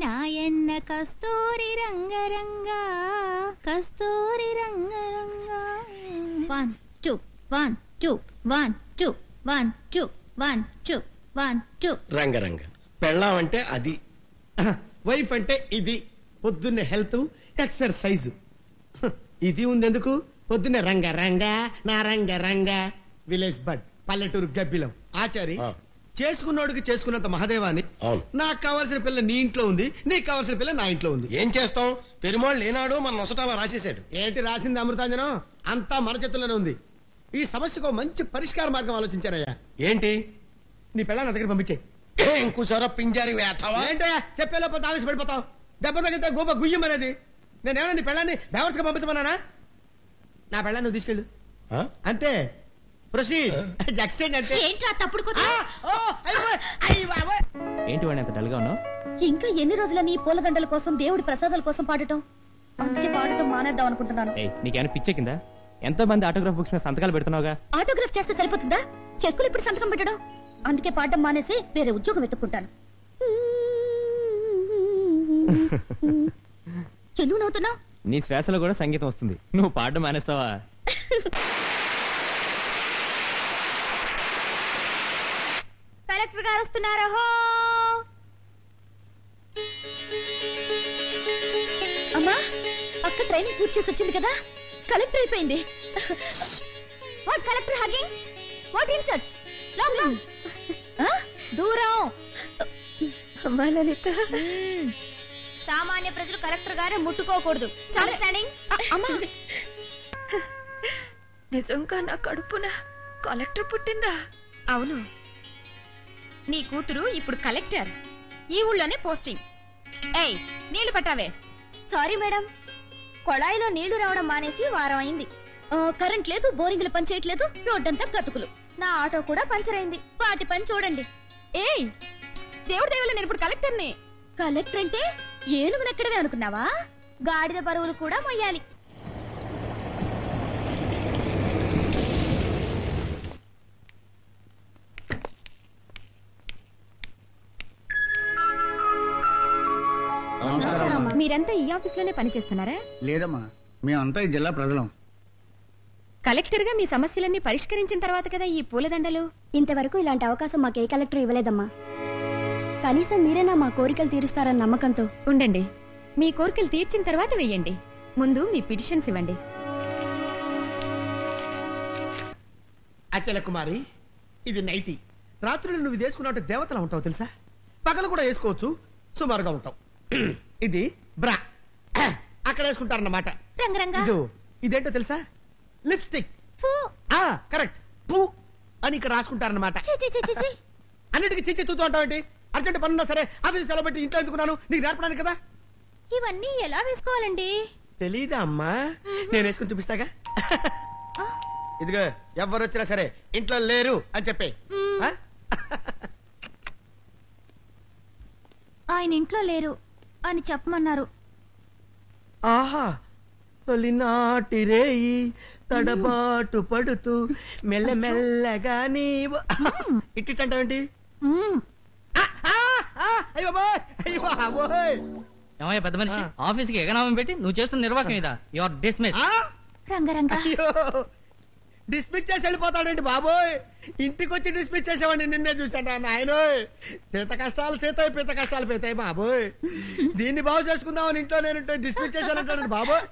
నాయన్న కస్తూరి రంగరంగా కస్తూరి రంగరంగా 1 2 1 2 1 2 1 2 1 2 1 2 రంగరంగ పెళ్ళాం అంటే అది, వైఫ్ అంటే ఇది. పొద్దున్నే హెల్త్ ఎక్సర్సైజ్, ఇది ఉందెందుకు? పొద్దున్నే రంగ రంగ నా రంగ రంగ. విలేజ్ బడ్ పల్లెటూరు గబ్బిలం ఆచారి. చేసుకున్నోడికి చేసుకున్నంత మహదేవాని. నాకు కావాల్సిన పిల్ల నీ ఇంట్లో ఉంది, నీకు కావాల్సిన పిల్ల నా ఇంట్లో ఉంది. ఏం చేస్తాం? పెరుమాళ్ళు లేనాడు మన నొసటాలా రాసేసాడు. ఏంటి రాసింది అమృతాంజనం? అంతా మన చేతుల్లోనే ఉంది. ఈ సమస్యకు మంచి పరిష్కార మార్గం ఆలోచించానయ్యా. ఏంటి? నీ పిల్ల నా దగ్గర పంపించే. ఇంకోసారి పింజారి వేస్తావా? ఏంటయ్యా చెప్పేలోపు ఆవేశ పడిపోతావు. దెబ్బ తగ్గితే గోప గుయ్యం అనేది. నేనేమన్నా నీ పెళ్ళాన్ని బేవర్స్ గా పంపించమన్నానా? నా పెళ్ళాన్ని నువ్వు తీసుకెళ్ళు అంతే. ప్రొసీడ్. ఎక్స్చేంజ్ అంటే ఏంట్రా తప్పుడు ఏంటి వాడిని అంత డల్గా ఉన్నావు? ఇంకా ఎన్ని రోజులని పూలదండల కోసం దేవుడి ప్రసాదాల కోసం పాడటం? అందుకే పాడటం మానేద్దాం అనుకుంటున్నాను. నీకేమైనా పిచ్చెక్కిందా? ఎంతో మంది ఆటోగ్రాఫ్ బుక్స్ మీద సంతకాలు పెడుతున్నావుగా. ఆటోగ్రాఫ్ చేస్తే సరిపోతుందా? చెక్కులు ఇప్పుడు సంతకం పెట్టడం. అందుకే పాడటం మానేసి వేరే ఉద్యోగం వెతుక్కుంటాను. ఎందుకు నవ్వుతున్నావు? నీ శ్వాసలో కూడా సంగీతం వస్తుంది. నువ్వు పాడడం మానేస్తావా? కలెక్టర్ గారు వస్తున్నారా? అమ్మా, అక్క ట్రైనింగ్ పూర్తి చేసి వచ్చింది కదా, కలెక్టర్ అయిపోయింది. What collector hugging? What insult? Long long దూరం. అమ్మా లలిత, సామాన్య ప్రజలు కలెక్టర్ గారే ముట్టుకోకూడదు. అండర్స్టాండింగ్? అమ్మా, నిజంగా నా కడుపున కలెక్టర్ పుట్టిందా? అవును, నీ కూతురు ఇప్పుడు కలెక్టర్. ఈ ఊళ్ళోనే పోస్టింగ్. ఏయ్, నీళ్లు పట్టావే. సారీ మేడం, కొళాయిలో నీళ్లు రావడం మానేసి వారం అయింది. కరెంట్ లేదు, బోరింగ్లు పని చేయట్లేదు, రోడ్డంతా గతుకులు. నా ఆటో కూడా పంచర్ అయింది. వాటి పని చూడండి. ఏయ్, దేవుడి దేవుళ్ళు, నేను ఇప్పుడు కలెక్టర్ని. కలెక్టర్ అంటే ఏనుగు నెక్కడమే అనుకున్నావా? గాడిద బరువులు కూడా మొయ్యాలి. మీరంతా ఈ ఆఫీస్ లోనే పనిచేస్తున్నారా? లేదమ్మా, మేమంతా ఈ జిల్లా ప్రజలం. కలెక్టర్ గా మీ సమస్యలన్నీ పరిష్కరించిన తర్వాత కదా ఈ పూలదండలు. ఇంతవరకు ఇలాంటి అవకాశం మాకే కలెక్టర్ ఇవ్వలేదమ్మా. కనీసం మీరేనా మా కోరికలు తీరుస్తారన్న నమ్మకంతో. ఉండండి, మీ కోరికలు తీర్చిన తర్వాత వెయ్యండి. ముందు మీ పిటిషన్స్ ఇవ్వండి. అచల కుమారి, ఇది నైటీ. రాత్రులు నువ్వు వేసుకున్నట్టు దేవతలా ఉంటావు తెలుసా. పగలు కూడా వేసుకోవచ్చు, సుమారుగా ఉంటావు. ఇది బ్రా, అక్కడ వేసుకుంటారన్నమాట. ఇదేంటో తెలుసా? లిప్స్టిక్. కరెక్ట్, పూ అని ఇక్కడ రాసుకుంటారన్నమాట. అన్నిటికీ చిచ్చి చూస్తూ ఉంటావేంటి? అర్జెంట్ పనున్నా సరే ఆఫీస్ సెలబెట్టి ఇంట్లో ఎందుకున్నాను? నీకు నేర్పడానికి కదా. ఇవన్నీ ఎలా వేసుకోవాలండి? తెలీదా అమ్మా? నేను వేసుకుని చూపిస్తాగా. ఇదిగో, ఎవరు వచ్చినా సరే ఇంట్లో లేరు అని చెప్పే. ఆయన ఇంట్లో లేరు అని చెప్పమన్నారు. ఆహా, తొలినాటి రేయి తడబాటు పడుతూ మెల్లమెల్లగా నీవు ఇట్టింటావేంటి? ఏమయ్య పెద్ద మనిషి, ఆఫీస్ కి ఎగనామం పెట్టి నువ్వు చేస్తున్న నిర్వాహకం ఇదా? You are dismiss. డిస్మిస్ చేసి వెళ్ళిపోతాడండి బాబోయ్. ఇంటికి వచ్చి డిస్మిస్ చేసేవాడిని నిన్నే చూసాను ఆయన. సీత కష్టాలు సీతాయి, పీత కష్టాలు పీతాయి బాబోయ్. దీన్ని బాగు చేసుకుందామని ఇంట్లో నేను డిస్మిస్ చేశానంటాడు బాబోయ్.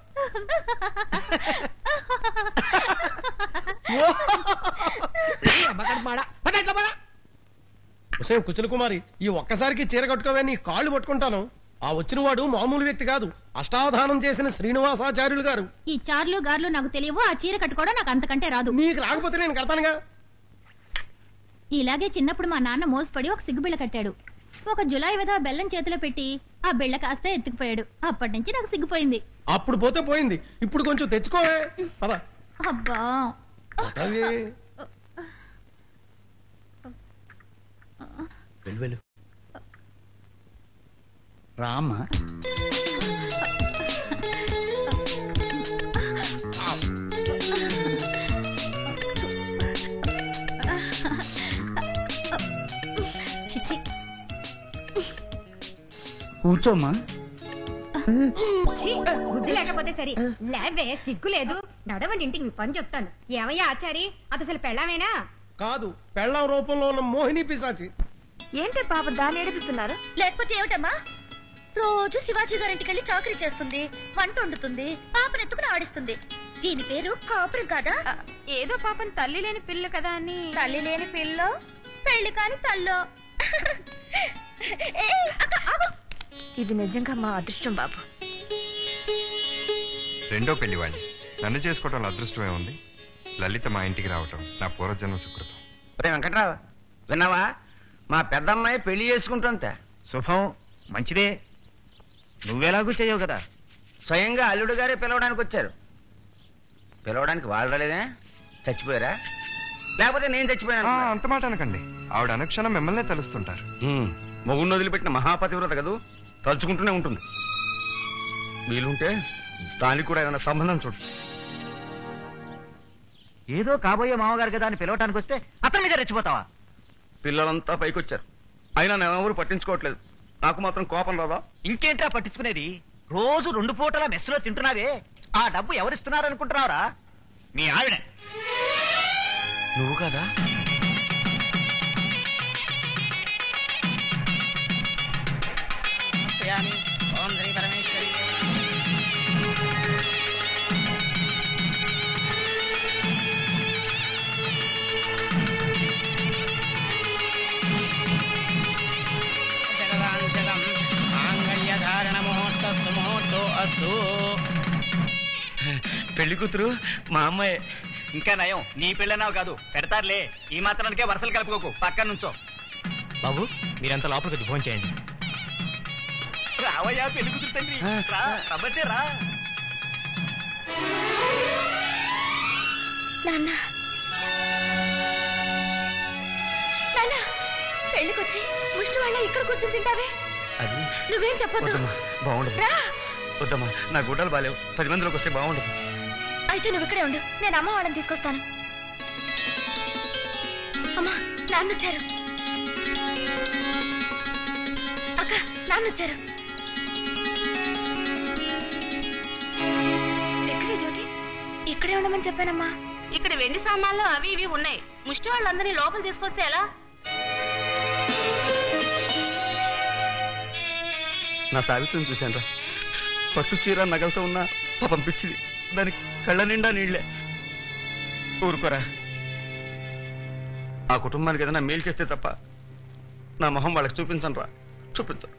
కుచల కుమారి, ఈ ఒక్కసారికి చీర కట్టుకోవే, నీ కాళ్ళు పట్టుకుంటాను. ఆ వచ్చిన వాడు మామూలు వ్యక్తి కాదు, అష్టావధానం చేసిన శ్రీనివాసాచార్యులు గారు. ఈ చార్లు గార్లు నాకు తెలియవు, ఆ చీర కట్టుకోవడం నాకు అంతకంటే రాదు. నీకు రాకపోతే నేను కడతానుగా. ఇలాగే చిన్నప్పుడు మా నాన్న మోసపడి ఒక సిగ్గుబిళ్ళ కట్టాడు. ఒక జులై విధ బెల్లం చేతిలో పెట్టి ఆ బిళ్ళ కాస్త ఎత్తుకుపోయాడు. అప్పటి నుంచి నాకు సిగ్గుపోయింది. అప్పుడు పోతే పోయింది, ఇప్పుడు కొంచెం తెచ్చుకోవే. అబ్బా, రామా. కూర్చోమ్మా. ఛీ, బుద్ధి లేకపోతే సరే లేవే, సిగ్గు లేదు. నడవండి, ఇంటికి మీ పని చెప్తాను. ఏమయ్యా ఆచారి, అది అసలు పెళ్ళామేనా? కాదు, పెళ్ళం రూపంలో ఉన్న మోహిని పిశాచి. ఏంటి పాప దాన్ని ఏడిపిస్తున్నారు? లేకపోతే ఏమిటమ్మా? రోజు శివాజీ గారింటికి వెళ్ళి చాకరీ చేస్తుంది, వంట వండుతుంది, పాపను ఎత్తుకుని ఆడిస్తుంది. దీని పేరు కాపురం కాదా? ఏదో పాపం తల్లి లేని పిల్ల కదా అని. తల్లి లేని పిల్ల, పెళ్లి కాని తల్లో. ఇది నిజంగా మా అదృష్టం బాబు. రెండో పెళ్లి వాణ్ణి నన్ను చేసుకోవటంలో అదృష్టమే ఉంది. లలిత మా ఇంటికి రావటం నా పూర్వజన్మ సుకృతం. వెంకట్రావు, విన్నావా? మా పెద్దమ్మాయి పెళ్లి చేసుకుంటుంట. శుభం, మంచిదే. నువ్వెలాగూ చేయవు కదా. స్వయంగా అల్లుడు గారే పిలవడానికి వచ్చారు. పిలవడానికి వాళ్ళు రాలేదే? చచ్చిపోయారా? లేకపోతే నేను చచ్చిపోయాను? అంత మాట అనకండి. ఆవిడ అనుక్షణం మిమ్మల్నే తలుస్తుంటారు. మొగుడిని వదిలిపెట్టిన మహాపతివ్రత కదూ, తలుచుకుంటూనే ఉంటుంది. వీలుంటే దానికి కూడా ఏమైనా సంబంధం చూడు. ఏదో కాబోయే మామగారు కదా అని పిలవటానికి వస్తే అతని మీద రెచ్చిపోతావా? పిల్లలంతా పైకొచ్చారు, అయినా నేనెవరు పట్టించుకోవట్లేదు. నాకు మాత్రం కోపం రాదా? ఇంకేంట్రా పట్టించుకునేది? రోజు 2 పూటల మెస్సులో తింటున్నావే, ఆ డబ్బు ఎవరిస్తున్నారు అనుకుంటున్నావురా? మీ ఆవిడ. నువ్వు కదా? ఓం శ్రీ పరమేశ్వరి. పెళ్లి కూతురు మా అమ్మాయి. ఇంకా నయం, నీ పెళ్ళన్నావు కాదు, పెడతారులే. ఈ మాత్రానికే వరుసలు కలుపుకోకు, పక్కన నుంచో. బాబు మీరంతా లోపలికి ఫోన్ చేయండి. రావయ్యా పెళ్లి కూతురు తండ్రి, రా, రమ్మంటే రా. నాన్న నాన్న, పెళ్లికొచ్చి ముష్టి వాళ్ళ ఇక్కడ కూర్చొని తింటావే? అది నువ్వేం చెప్పొద్దు. వద్దమ్మా, బాగుండదు. రా. వద్దమ్మా, నా గుడ్డలు బాలేవు. 10 మందిలోకి వస్తే బాగుండదు. అయితే నువ్వు ఇక్కడే ఉండు, నేను అమ్మ వాళ్ళని తీసుకొస్తాను. అమ్మా, నాన్న వచ్చారు. అక్క, నాన్న వచ్చారు. ఎక్కడే జ్యోతి? ఇక్కడే ఉండమని చెప్పానమ్మా. ఇక్కడ వెండి సామాన్లు అవి ఇవి ఉన్నాయి. ముష్టి వాళ్ళందరినీ లోపల తీసుకొస్తే ఎలా? నా సావిత్రిని చూశాను. పట్టు చీర నగలతో ఉన్న పాపం పిచ్చిది, దానికి కళ్ళ నిండా నీళ్లే. ఊరుకోరా. ఆ కుటుంబానికి ఏదైనా మేలు చేస్తే తప్ప నా మొహం వాళ్ళకి చూపించను రా, చూపించను.